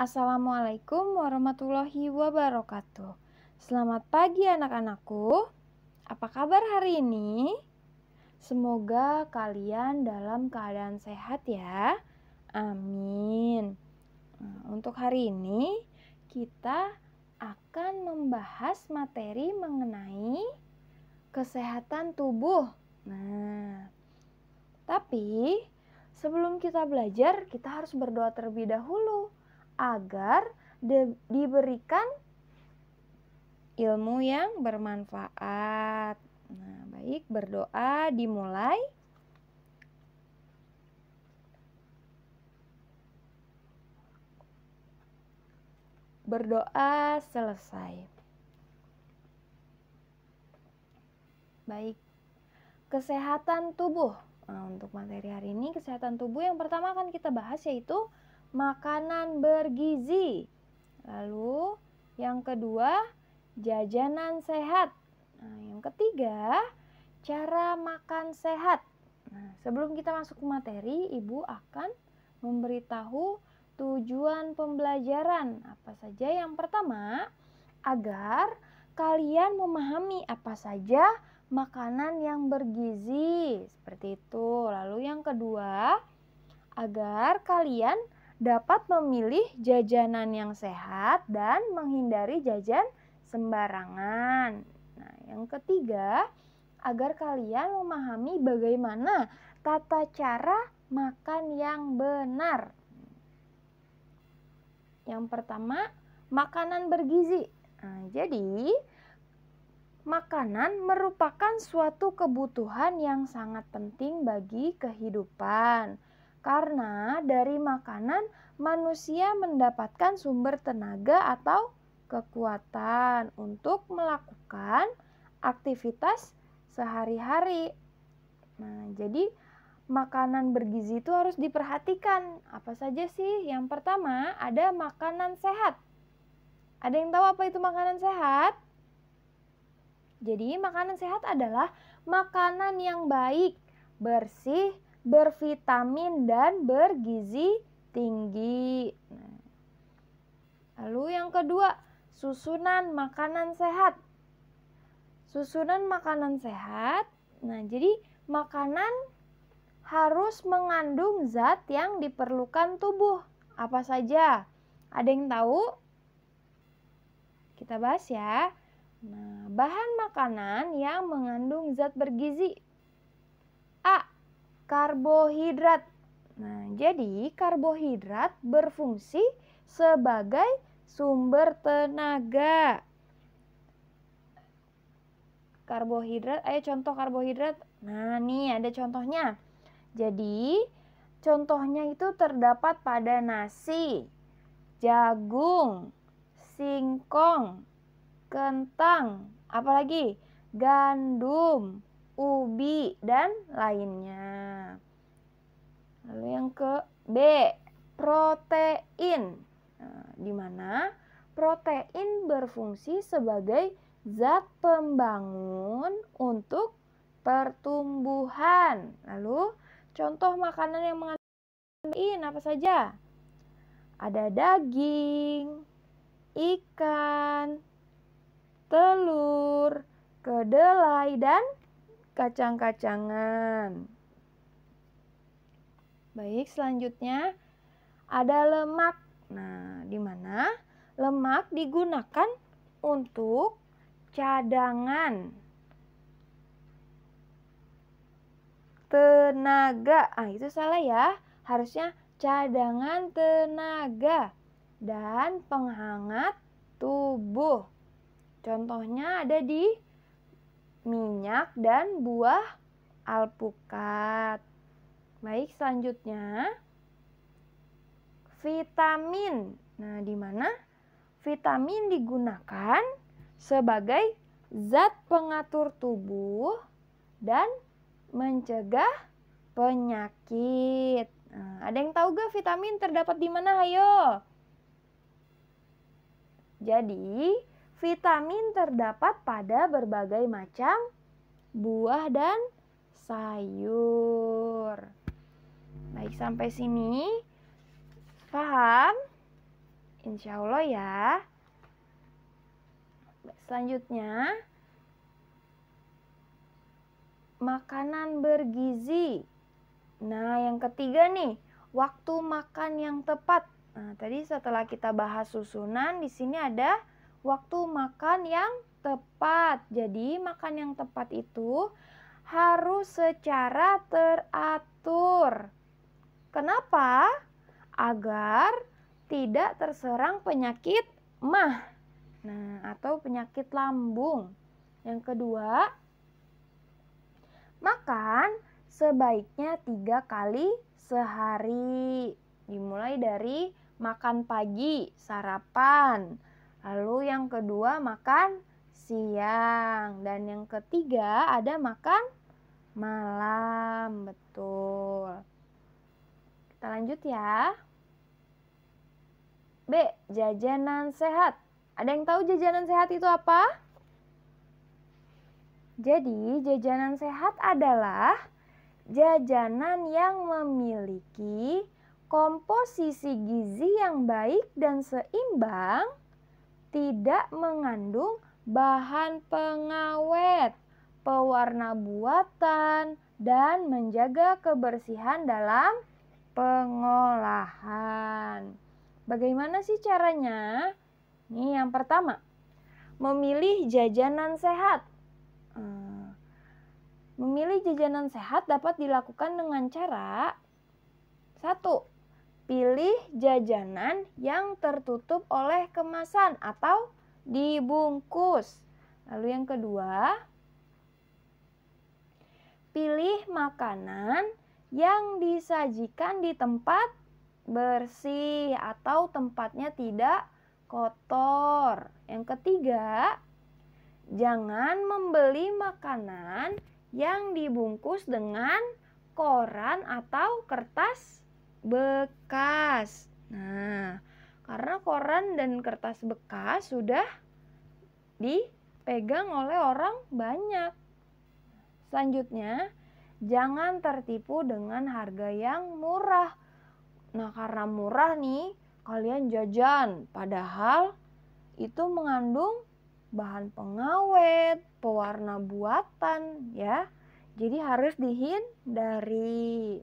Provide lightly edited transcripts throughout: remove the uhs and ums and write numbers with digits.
Assalamualaikum warahmatullahi wabarakatuh. Selamat pagi anak-anakku. Apa kabar hari ini? Semoga kalian dalam keadaan sehat ya. Amin. Untuk hari ini kita akan membahas materi mengenai kesehatan tubuh. Tapi sebelum kita belajar, kita harus berdoa terlebih dahulu agar diberikan ilmu yang bermanfaat. Baik, berdoa dimulai. Berdoa selesai. Baik, kesehatan tubuh. Untuk materi hari ini, kesehatan tubuh yang pertama akan kita bahas yaitu makanan bergizi. Lalu yang kedua, jajanan sehat. Yang ketiga, cara makan sehat. Sebelum kita masuk ke materi, Ibu akan memberitahu tujuan pembelajaran. Apa saja? Yang pertama, agar kalian memahami apa saja makanan yang bergizi. Seperti itu. Lalu yang kedua, agar kalian dapat memilih jajanan yang sehat dan menghindari jajan sembarangan. Yang ketiga, agar kalian memahami bagaimana tata cara makan yang benar. Yang pertama, makanan bergizi. Jadi, makanan merupakan suatu kebutuhan yang sangat penting bagi kehidupan. Karena dari makanan manusia mendapatkan sumber tenaga atau kekuatan untuk melakukan aktivitas sehari-hari. Jadi makanan bergizi itu harus diperhatikan. Apa saja sih? Yang pertama ada makanan sehat. Ada yang tahu apa itu makanan sehat? Jadi makanan sehat adalah makanan yang baik, bersih, bervitamin dan bergizi tinggi. Lalu yang kedua, susunan makanan sehat. Susunan makanan sehat. Jadi makanan harus mengandung zat yang diperlukan tubuh. Apa saja? Ada yang tahu? Kita bahas ya. Bahan makanan yang mengandung zat bergizi. A. Karbohidrat. Jadi karbohidrat berfungsi sebagai sumber tenaga. Karbohidrat, ayo contoh karbohidrat. Nih ada contohnya. Jadi contohnya itu terdapat pada nasi, jagung, singkong, kentang, apalagi gandum, ubi, dan lainnya. Lalu yang ke B, protein. Di mana protein berfungsi sebagai zat pembangun untuk pertumbuhan. Lalu contoh makanan yang mengandung protein apa saja? Ada daging, ikan, telur, kedelai, dan kacang-kacangan. Baik, selanjutnya ada lemak. Di mana lemak digunakan untuk cadangan tenaga. Itu salah ya. Harusnya cadangan tenaga dan penghangat tubuh. Contohnya ada di minyak dan buah alpukat. Baik, selanjutnya vitamin. Di mana vitamin digunakan sebagai zat pengatur tubuh dan mencegah penyakit. Ada yang tahu gak vitamin terdapat di mana? Ayo. Jadi, vitamin terdapat pada berbagai macam buah dan sayur. Baik, sampai sini paham? Insya Allah ya. Selanjutnya, makanan bergizi. Nah, yang ketiga nih, waktu makan yang tepat. Nah, tadi setelah kita bahas susunan, di sini ada waktu makan yang tepat. Jadi, makan yang tepat itu harus secara teratur. Kenapa? Agar tidak terserang penyakit MAH. Nah, atau penyakit lambung. Yang kedua, makan sebaiknya 3 kali sehari. Dimulai dari makan pagi, sarapan. Lalu yang kedua makan siang. Dan yang ketiga ada makan malam. Betul. Kita lanjut ya. B. Jajanan sehat. Ada yang tahu jajanan sehat itu apa? Jadi, jajanan sehat adalah jajanan yang memiliki komposisi gizi yang baik dan seimbang, tidak mengandung bahan pengawet, pewarna buatan, dan menjaga kebersihan dalam pengolahan. Bagaimana sih caranya? Nih yang pertama, memilih jajanan sehat. Memilih jajanan sehat dapat dilakukan dengan cara 1. Pilih jajanan yang tertutup oleh kemasan atau dibungkus. Lalu yang kedua, pilih makanan yang disajikan di tempat bersih atau tempatnya tidak kotor. Yang ketiga, jangan membeli makanan yang dibungkus dengan koran atau kertas bekas. Nah, karena koran dan kertas bekas sudah dipegang oleh orang banyak. Selanjutnya, jangan tertipu dengan harga yang murah. Nah, karena murah nih, kalian jajan, padahal itu mengandung bahan pengawet, pewarna buatan ya. Jadi harus dihindari.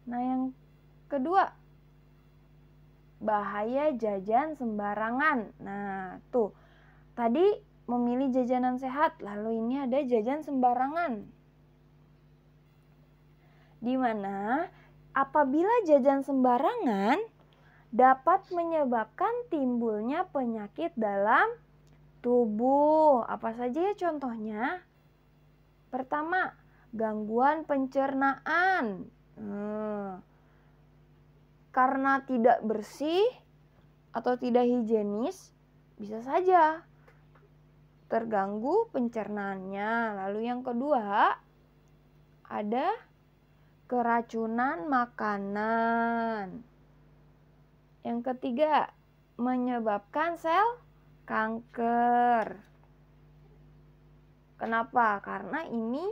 Nah, yang kedua, bahaya jajan sembarangan. Nah, tuh. Tadi memilih jajanan sehat, lalu ini ada jajan sembarangan. Di mana apabila jajan sembarangan dapat menyebabkan timbulnya penyakit dalam tubuh. Apa saja ya contohnya? Pertama, gangguan pencernaan. Karena tidak bersih atau tidak higienis, bisa saja terganggu pencernaannya. Lalu yang kedua, ada keracunan makanan. Yang ketiga, menyebabkan sel kanker. Kenapa? Karena ini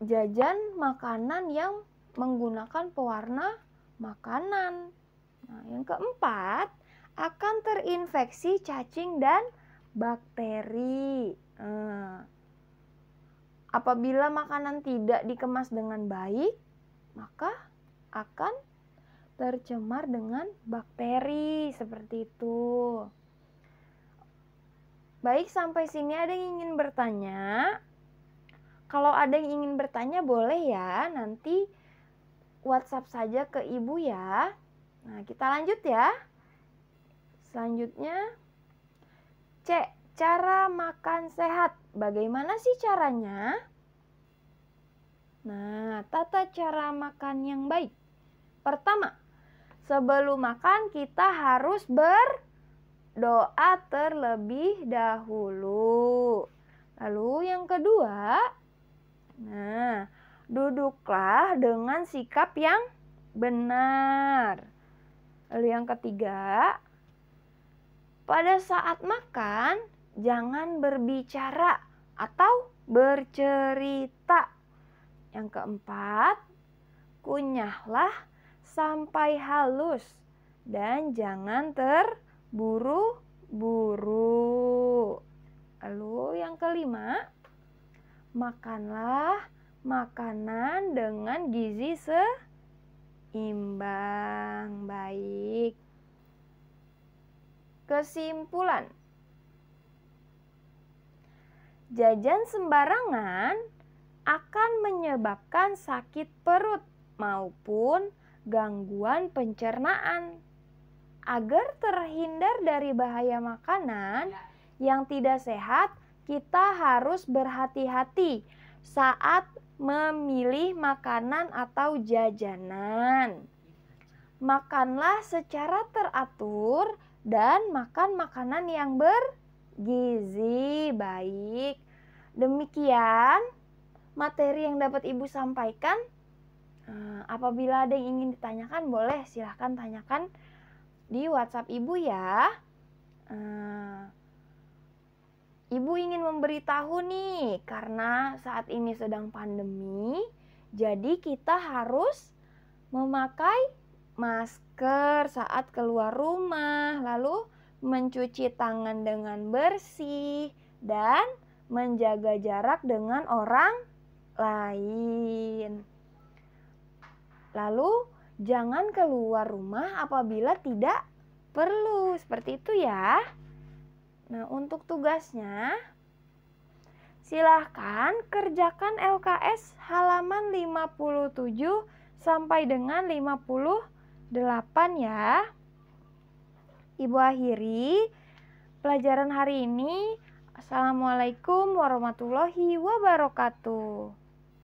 jajan makanan yang menggunakan pewarna makanan. Nah, yang keempat, akan terinfeksi cacing dan bakteri. Apabila makanan tidak dikemas dengan baik, maka akan tercemar dengan bakteri, seperti itu. Baik, sampai sini ada yang ingin bertanya? Kalau ada yang ingin bertanya boleh ya, nanti WhatsApp saja ke ibu ya. Nah, kita lanjut ya. Selanjutnya, C. Cara makan sehat. Bagaimana sih caranya? Nah, tata cara makan yang baik. Pertama, sebelum makan kita harus berdoa terlebih dahulu. Lalu yang kedua, nah, duduklah dengan sikap yang benar. Lalu yang ketiga, pada saat makan jangan berbicara atau bercerita. Yang keempat, kunyahlah sampai halus dan jangan terburu-buru. Lalu yang kelima, makanlah makanan dengan gizi seimbang. Baik. Kesimpulan. Jajan sembarangan akan menyebabkan sakit perut maupun gangguan pencernaan. Agar terhindar dari bahaya makanan yang tidak sehat, kita harus berhati-hati saat memilih makanan atau jajanan. Makanlah secara teratur dan makan makanan yang bergizi. Baik, demikian materi yang dapat Ibu sampaikan. Apabila ada yang ingin ditanyakan, boleh silahkan tanyakan di WhatsApp Ibu ya. Ibu ingin memberitahu nih, karena saat ini sedang pandemi, jadi kita harus memakai masker saat keluar rumah, lalu mencuci tangan dengan bersih, dan menjaga jarak dengan orang lain. Lalu jangan keluar rumah apabila tidak perlu, seperti itu ya. Nah, untuk tugasnya, silahkan kerjakan LKS halaman 57 sampai dengan 58 ya. Ibu akhiri pelajaran hari ini. Assalamualaikum warahmatullahi wabarakatuh.